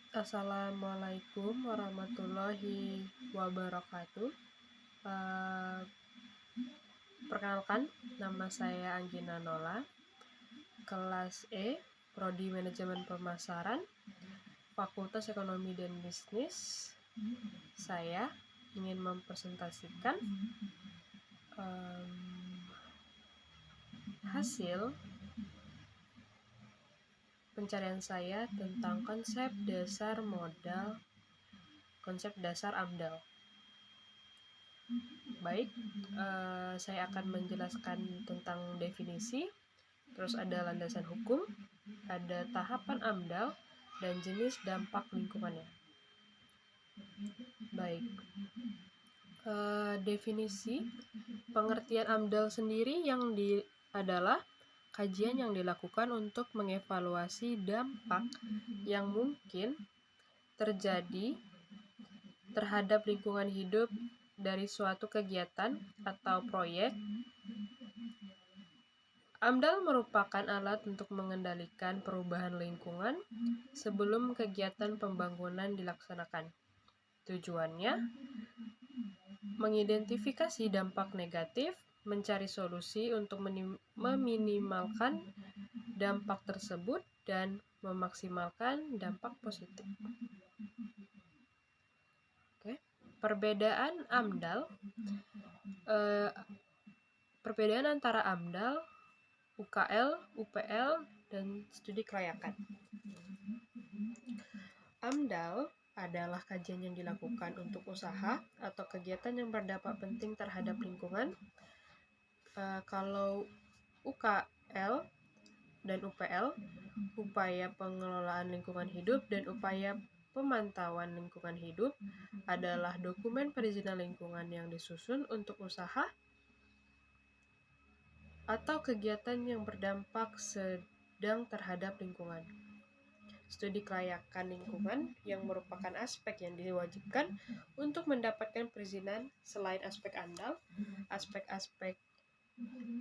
Assalamualaikum warahmatullahi wabarakatuh. Perkenalkan, nama saya Anggina Nola, kelas E, Prodi Manajemen Pemasaran, Fakultas Ekonomi dan Bisnis. Saya ingin mempresentasikan hasil pencarian saya tentang konsep dasar AMDAL. Baik, saya akan menjelaskan tentang definisi, terus ada landasan hukum, ada tahapan AMDAL, dan jenis dampak lingkungannya. Baik, definisi pengertian AMDAL sendiri adalah kajian yang dilakukan untuk mengevaluasi dampak yang mungkin terjadi terhadap lingkungan hidup dari suatu kegiatan atau proyek. AMDAL merupakan alat untuk mengendalikan perubahan lingkungan sebelum kegiatan pembangunan dilaksanakan. Tujuannya mengidentifikasi dampak negatif, mencari solusi untuk meminimalkan dampak tersebut, dan memaksimalkan dampak positif. Perbedaan AMDAL, perbedaan antara AMDAL, UKL, UPL, dan studi kelayakan. AMDAL adalah kajian yang dilakukan untuk usaha atau kegiatan yang berdampak penting terhadap lingkungan. Kalau UKL dan UPL, upaya pengelolaan lingkungan hidup dan upaya pemantauan lingkungan hidup adalah dokumen perizinan lingkungan yang disusun untuk usaha atau kegiatan yang berdampak sedang terhadap lingkungan. Studi kelayakan lingkungan yang merupakan aspek yang diwajibkan untuk mendapatkan perizinan. Selain aspek AMDAL, aspek-aspek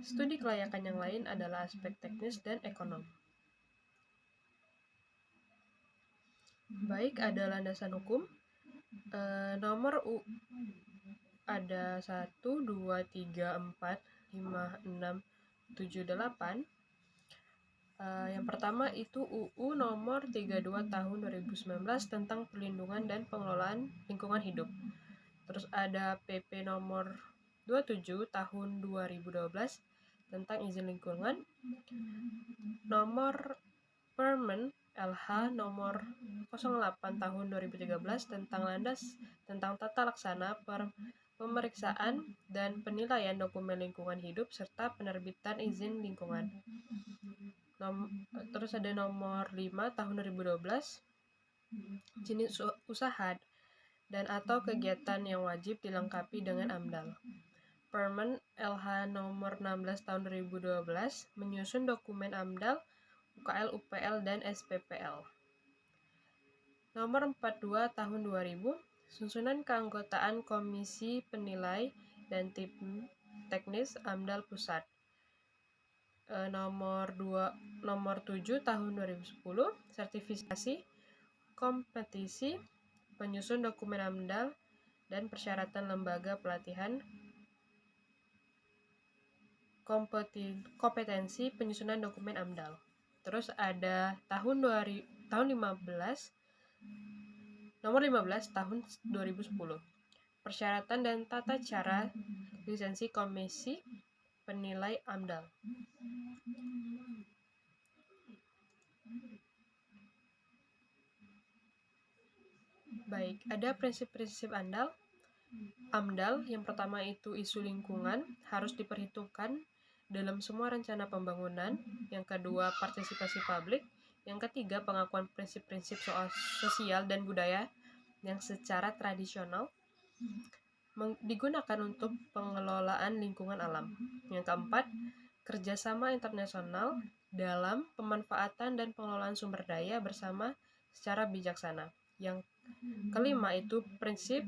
studi kelayakan yang lain adalah aspek teknis dan ekonomi. Baik, ada landasan hukum. Nomor ada 1, 2, 3, 4, 5, 6, 7, 8. Yang pertama itu UU nomor 32 tahun 2019 tentang perlindungan dan pengelolaan lingkungan hidup. Terus ada PP nomor 27 tahun 2012 tentang izin lingkungan. Nomor Permen LH nomor 08 tahun 2013 tentang tata laksana pemeriksaan dan penilaian dokumen lingkungan hidup serta penerbitan izin lingkungan. Terus ada nomor 5 tahun 2012 jenis usaha dan atau kegiatan yang wajib dilengkapi dengan AMDAL. Permen LH nomor 16 tahun 2012 menyusun dokumen AMDAL, UKL, UPL, dan SPPL. Nomor 42 tahun 2000 susunan keanggotaan Komisi Penilai dan Tim Teknis AMDAL Pusat. Nomor 7 tahun 2010 sertifikasi kompetisi penyusun dokumen AMDAL dan persyaratan lembaga pelatihan kompetensi penyusunan dokumen AMDAL. Terus ada nomor 15 tahun 2010 persyaratan dan tata cara lisensi Komisi Penilai AMDAL. Baik, ada prinsip-prinsip AMDAL. Yang pertama itu isu lingkungan harus diperhitungkan dalam semua rencana pembangunan. Yang kedua, partisipasi publik. Yang ketiga, pengakuan prinsip-prinsip sosial dan budaya yang secara tradisional digunakan untuk pengelolaan lingkungan alam. Yang keempat, kerjasama internasional dalam pemanfaatan dan pengelolaan sumber daya bersama secara bijaksana. Yang kelima itu prinsip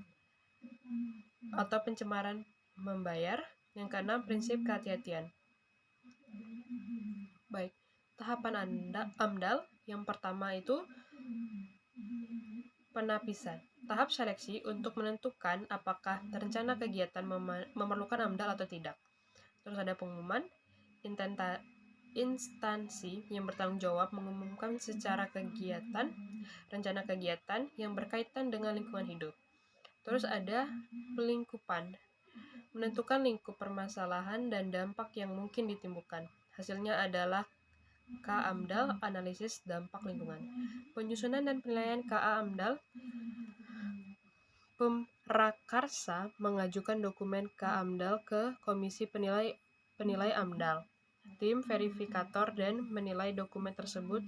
atau pencemaran membayar. Yang keenam, prinsip kehati-hatian. Baik, tahapan AMDAL yang pertama itu Penapisan. Tahap seleksi untuk menentukan apakah rencana kegiatan memerlukan AMDAL atau tidak. Terus ada pengumuman. Instansi yang bertanggung jawab mengumumkan secara rencana kegiatan yang berkaitan dengan lingkungan hidup. Terus ada pelingkupan. Menentukan lingkup permasalahan dan dampak yang mungkin ditimbulkan. Hasilnya adalah KA-AMDAL, analisis dampak lingkungan. Penyusunan dan penilaian KA-AMDAL. Pemrakarsa mengajukan dokumen KA-AMDAL ke Komisi Penilai AMDAL. Tim verifikator dan menilai dokumen tersebut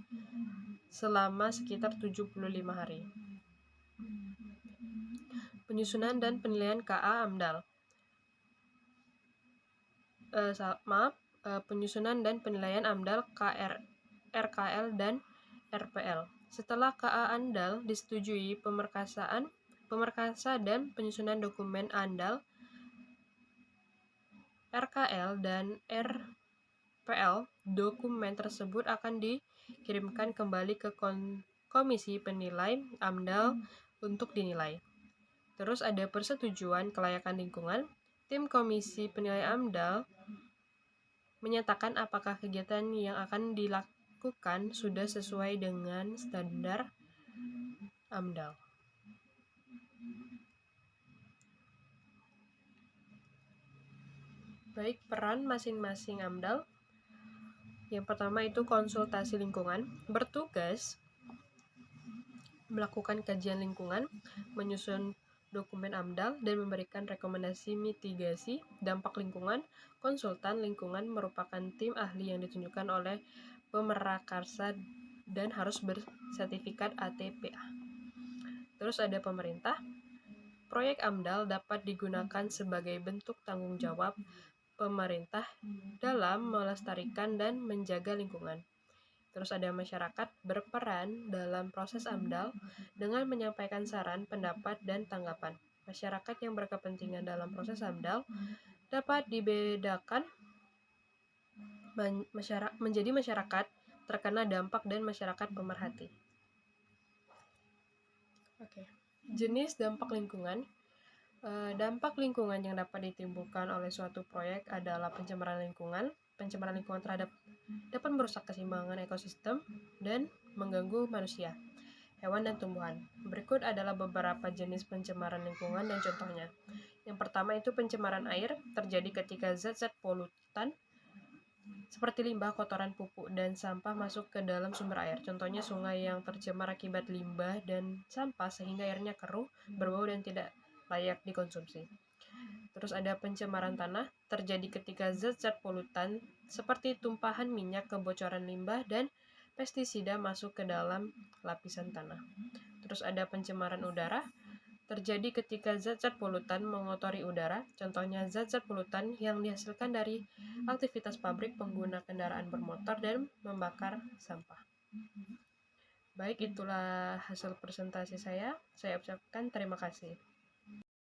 selama sekitar 75 hari. Penyusunan dan penilaian KA-AMDAL. Penyusunan dan penilaian AMDAL RKL dan RPL. Setelah KA-AMDAL disetujui, pemerkasa dan penyusunan dokumen AMDAL, RKL dan RPL, dokumen tersebut akan dikirimkan kembali ke Komisi Penilai AMDAL untuk dinilai. Terus ada persetujuan kelayakan lingkungan. Tim Komisi Penilai AMDAL menyatakan apakah kegiatan yang akan dilakukan sudah sesuai dengan standar AMDAL. Baik, peran masing-masing AMDAL. Yang pertama itu konsultasi lingkungan, bertugas melakukan kajian lingkungan, menyusun dokumen AMDAL, dan memberikan rekomendasi mitigasi dampak lingkungan. Konsultan lingkungan merupakan tim ahli yang ditunjukkan oleh pemerakarsa dan harus bersertifikat ATPA. Terus ada pemerintah. Proyek AMDAL dapat digunakan sebagai bentuk tanggung jawab pemerintah dalam melestarikan dan menjaga lingkungan. Terus ada masyarakat berperan dalam proses AMDAL dengan menyampaikan saran, pendapat, dan tanggapan. Masyarakat yang berkepentingan dalam proses AMDAL dapat dibedakan menjadi masyarakat terkena dampak dan masyarakat pemerhati. Jenis dampak lingkungan. Dampak lingkungan yang dapat ditimbulkan oleh suatu proyek adalah pencemaran lingkungan. Pencemaran lingkungan dapat merusak keseimbangan ekosistem dan mengganggu manusia, hewan, dan tumbuhan. Berikut adalah beberapa jenis pencemaran lingkungan dan contohnya. Yang pertama itu pencemaran air, terjadi ketika zat-zat polutan seperti limbah, kotoran, pupuk, dan sampah masuk ke dalam sumber air. Contohnya sungai yang tercemar akibat limbah dan sampah sehingga airnya keruh, berbau, dan tidak layak dikonsumsi. Terus ada pencemaran tanah, terjadi ketika zat-zat polutan seperti tumpahan minyak, kebocoran limbah, dan pestisida masuk ke dalam lapisan tanah. Terus ada pencemaran udara, terjadi ketika zat-zat polutan mengotori udara, contohnya zat-zat polutan yang dihasilkan dari aktivitas pabrik, pengguna kendaraan bermotor, dan membakar sampah. Baik, itulah hasil presentasi saya. Saya ucapkan terima kasih.